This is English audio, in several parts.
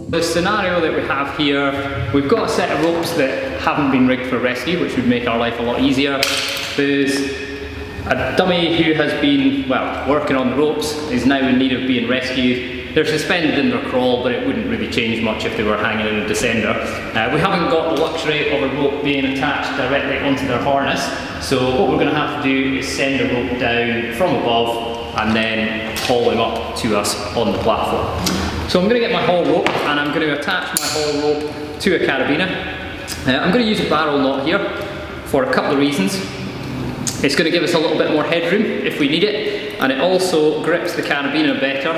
The scenario that we have here, we've got a set of ropes that haven't been rigged for rescue, which would make our life a lot easier. There's a dummy who has been, well, working on the ropes, is now in need of being rescued. They're suspended in their crawl, but it wouldn't really change much if they were hanging in a descender. We haven't got the luxury of a rope being attached directly onto their harness, so what we're going to have to do is send a rope down from above and then haul him up to us on the platform. So I'm going to get my haul rope and I'm going to attach my haul rope to a carabiner. I'm going to use a barrel knot here for a couple of reasons. It's going to give us a little bit more headroom if we need it, and it also grips the carabiner better,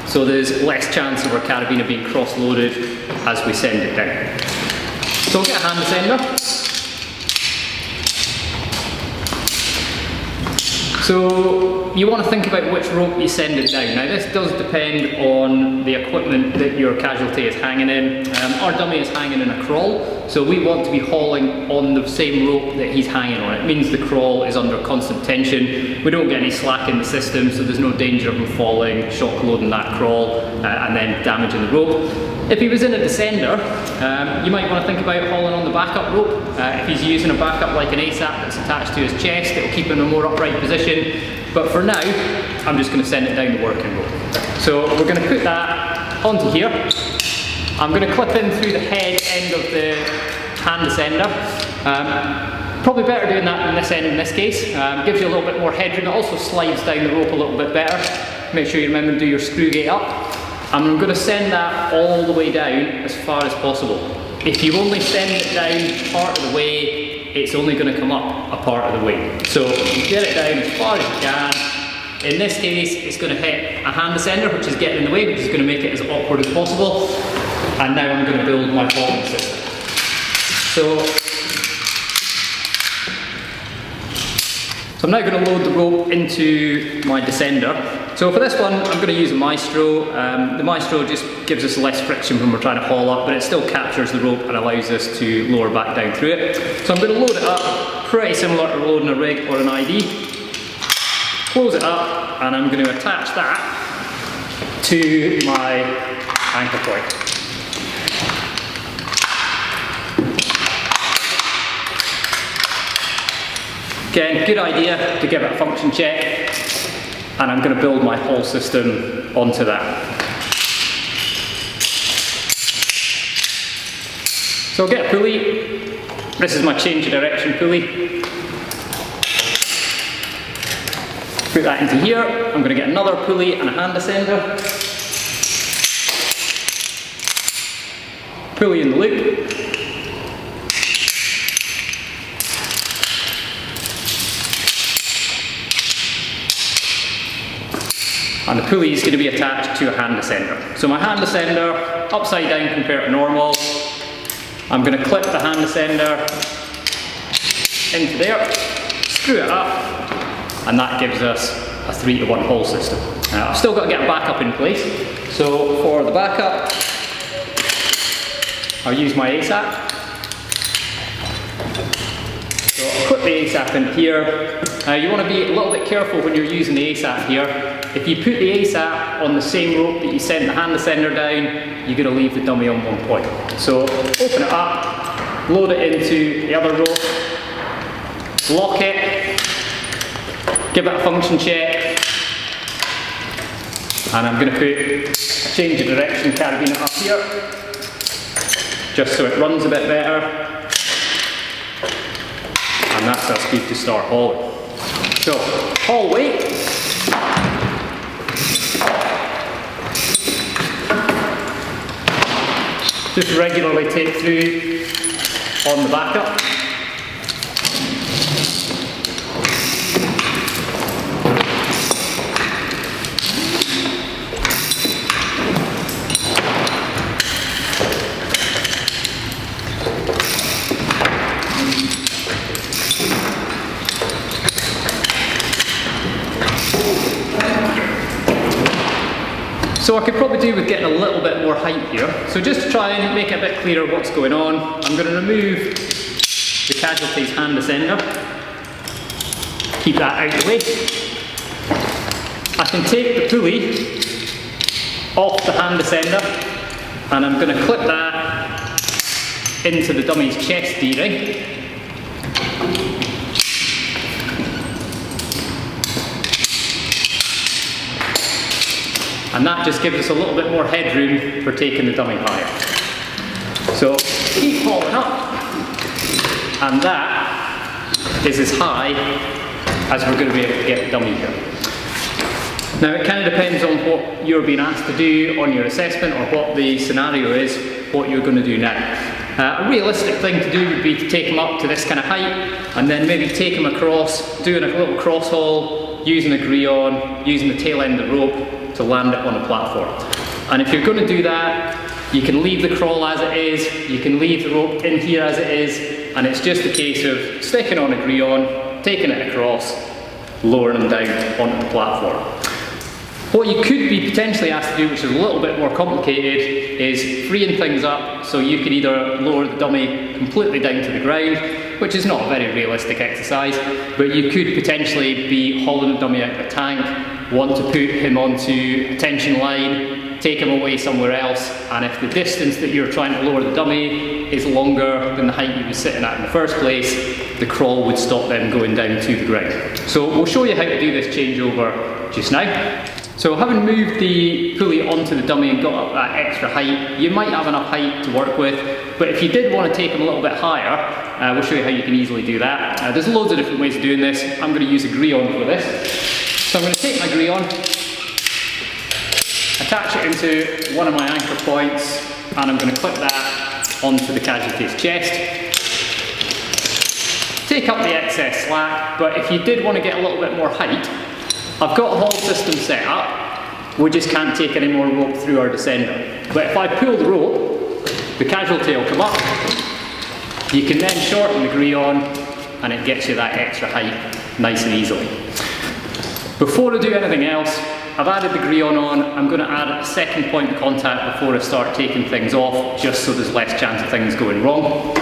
so there's less chance of our carabiner being cross-loaded as we send it down. So I'll get a hand descender. So you want to think about which rope you send it down. Now this does depend on the equipment that your casualty is hanging in. Our dummy is hanging in a crawl, so we want to be hauling on the same rope that he's hanging on. It means the crawl is under constant tension. We don't get any slack in the system, so there's no danger of him falling, shock loading that crawl, and then damaging the rope. If he was in a descender, you might want to think about hauling on the backup rope. If he's using a backup like an ASAP that's attached to his chest, it'll keep him in a more upright position. But for now, I'm just going to send it down the working rope. So we're going to put that onto here. I'm going to clip in through the head end of the hand descender. Probably better doing that than this end in this case. Gives you a little bit more headroom. It also slides down the rope a little bit better. Make sure you remember to do your screw gate up. And I'm going to send that all the way down as far as possible. If you only send it down part of the way, it's only going to come up a part of the way. So get it down as far as you can. In this case, it's going to hit a hand descender, which is getting in the way, which is going to make it as awkward as possible. And now I'm going to build my hauling system. So I'm now going to load the rope into my descender. So for this one, I'm going to use a Maestro. The Maestro just gives us less friction when we're trying to haul up, but it still captures the rope and allows us to lower back down through it. So I'm going to load it up, pretty similar to loading a rig or an ID. Close it up, and I'm going to attach that to my anchor point. Again, good idea to give it a function check, and I'm going to build my haul system onto that. So I'll get a pulley. This is my change of direction pulley. Put that into here. I'm going to get another pulley and a hand descender. Pulley in the loop. And the pulley is going to be attached to a hand descender. So my hand descender, upside down compared to normal. I'm going to clip the hand descender into there, screw it up, and that gives us a 3-to-1 haul system. I've still got to get a backup in place. So for the backup, I'll use my ASAP. So I'll put the ASAP in here. You want to be a little bit careful when you're using the ASAP here. If you put the ASAP on the same rope that you sent the hand descender down, you're going to leave the dummy on one point. So open it up, load it into the other rope, lock it, give it a function check, and I'm going to put a change of direction carabiner up here, just so it runs a bit better, and that's us good to start hauling. So, haul weight. Just regularly take through on the backup. So I could probably do with getting a little bit more height here. So just to try and make it a bit clearer what's going on, I'm going to remove the casualty's hand descender. Keep that out of the way. I can take the pulley off the hand descender and I'm going to clip that into the dummy's chest D-ring. And that just gives us a little bit more headroom for taking the dummy higher. So keep hauling up, and that is as high as we're going to be able to get the dummy here. Now it kind of depends on what you're being asked to do on your assessment, or what the scenario is, what you're going to do now. A realistic thing to do would be to take them up to this kind of height, and then maybe take them across, doing a little cross haul, using a greon, using the tail end of the rope to land it on a platform. And if you're going to do that, you can leave the crawl as it is, you can leave the rope in here as it is, and it's just a case of sticking on a greon, taking it across, lowering them down onto the platform. What you could be potentially asked to do, which is a little bit more complicated, is freeing things up so you can either lower the dummy completely down to the ground, which is not a very realistic exercise, but you could potentially be hauling the dummy out of a tank, want to put him onto a tension line, take him away somewhere else, and if the distance that you're trying to lower the dummy is longer than the height you were sitting at in the first place, the crawl would stop them going down to the ground. So we'll show you how to do this changeover just now. So having moved the pulley onto the dummy and got up that extra height, you might have enough height to work with, but if you did want to take them a little bit higher, we'll show you how you can easily do that. There's loads of different ways of doing this. I'm going to use a greon for this. So I'm going to take my greon, attach it into one of my anchor points, and I'm going to clip that onto the casualty's chest. Take up the excess slack, but if you did want to get a little bit more height, I've got a haul system set up, we just can't take any more rope through our descender. But if I pull the rope, the casualty will come up, you can then shorten the greon, and it gets you that extra height nice and easily. Before I do anything else, I've added the greon on. I'm going to add a second point of contact before I start taking things off, just so there's less chance of things going wrong.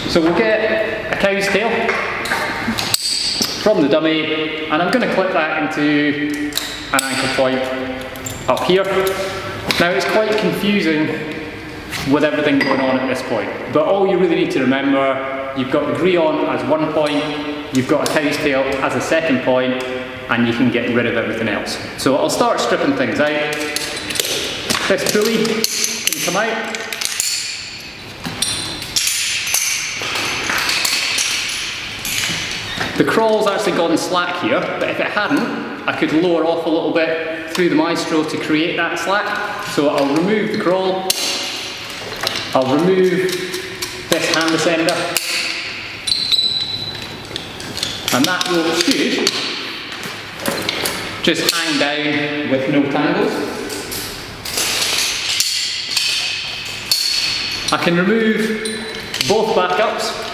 So we'll get a cow's tail from the dummy, and I'm going to clip that into an anchor point up here. Now it's quite confusing with everything going on at this point, but all you really need to remember, you've got the greon as one point, you've got a cow's tail as a second point, and you can get rid of everything else. So I'll start stripping things out. This pulley can come out. The crawl's actually gone slack here, but if it hadn't, I could lower off a little bit through the maestro to create that slack. So I'll remove the crawl, I'll remove this hand descender, and that rope should just hang down with no tangles. I can remove both backups.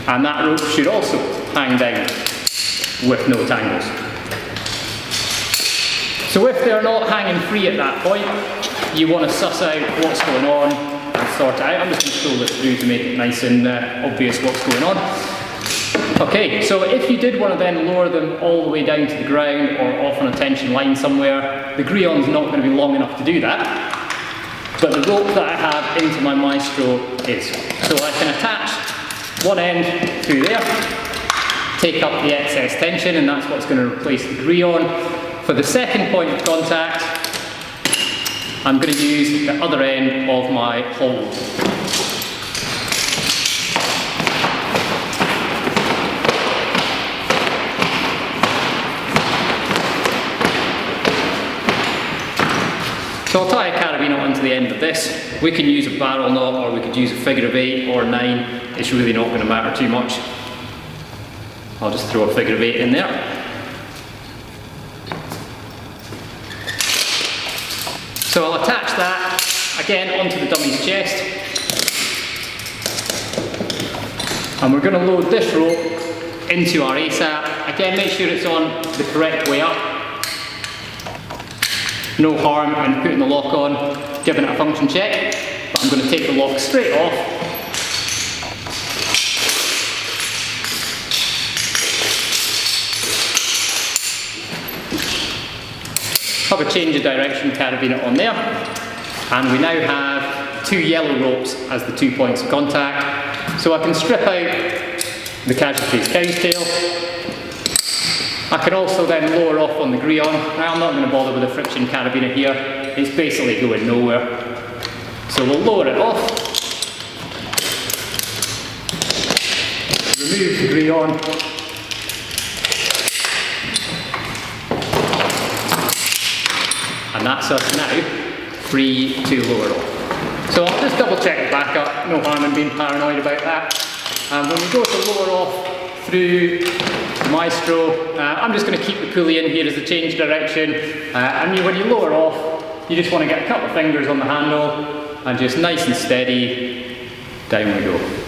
And that rope should also hang down with no tangles. So if they're not hanging free at that point, you want to suss out what's going on and sort it out. I'm just going to pull this through to make it nice and obvious what's going on. Okay, so if you did want to then lower them all the way down to the ground or off on a tension line somewhere, the greon's not going to be long enough to do that, but the rope that I have into my maestro is. So I can attach one end through there, take up the excess tension, and that's what's going to replace the greon. For the second point of contact, I'm going to use the other end of my hold. So I'll tie a carabiner onto the end of this. We can use a barrel knot, or we could use a figure of 8 or 9. It's really not going to matter too much. I'll just throw a figure of 8 in there. So I'll attach that again onto the dummy's chest. And we're going to load this rope into our ASAP. Again, make sure it's on the correct way up. No harm in putting the lock on, giving it a function check, but I'm going to take the lock straight off. have a change of direction carabiner on there, and we now have 2 yellow ropes as the 2 points of contact. So I can strip out the casualty's cow's tail. I can also then lower off on the Greon. Now I'm not going to bother with a friction carabiner here, it's basically going nowhere. So we'll lower it off, remove the Greon, and that's us now free to lower off. So I'll just double check the backup, no harm in being paranoid about that. And when we go to lower off through Maestro, I'm just going to keep the pulley in here as a change direction, and when you lower off, you just want to get a couple of fingers on the handle and just nice and steady, down we go.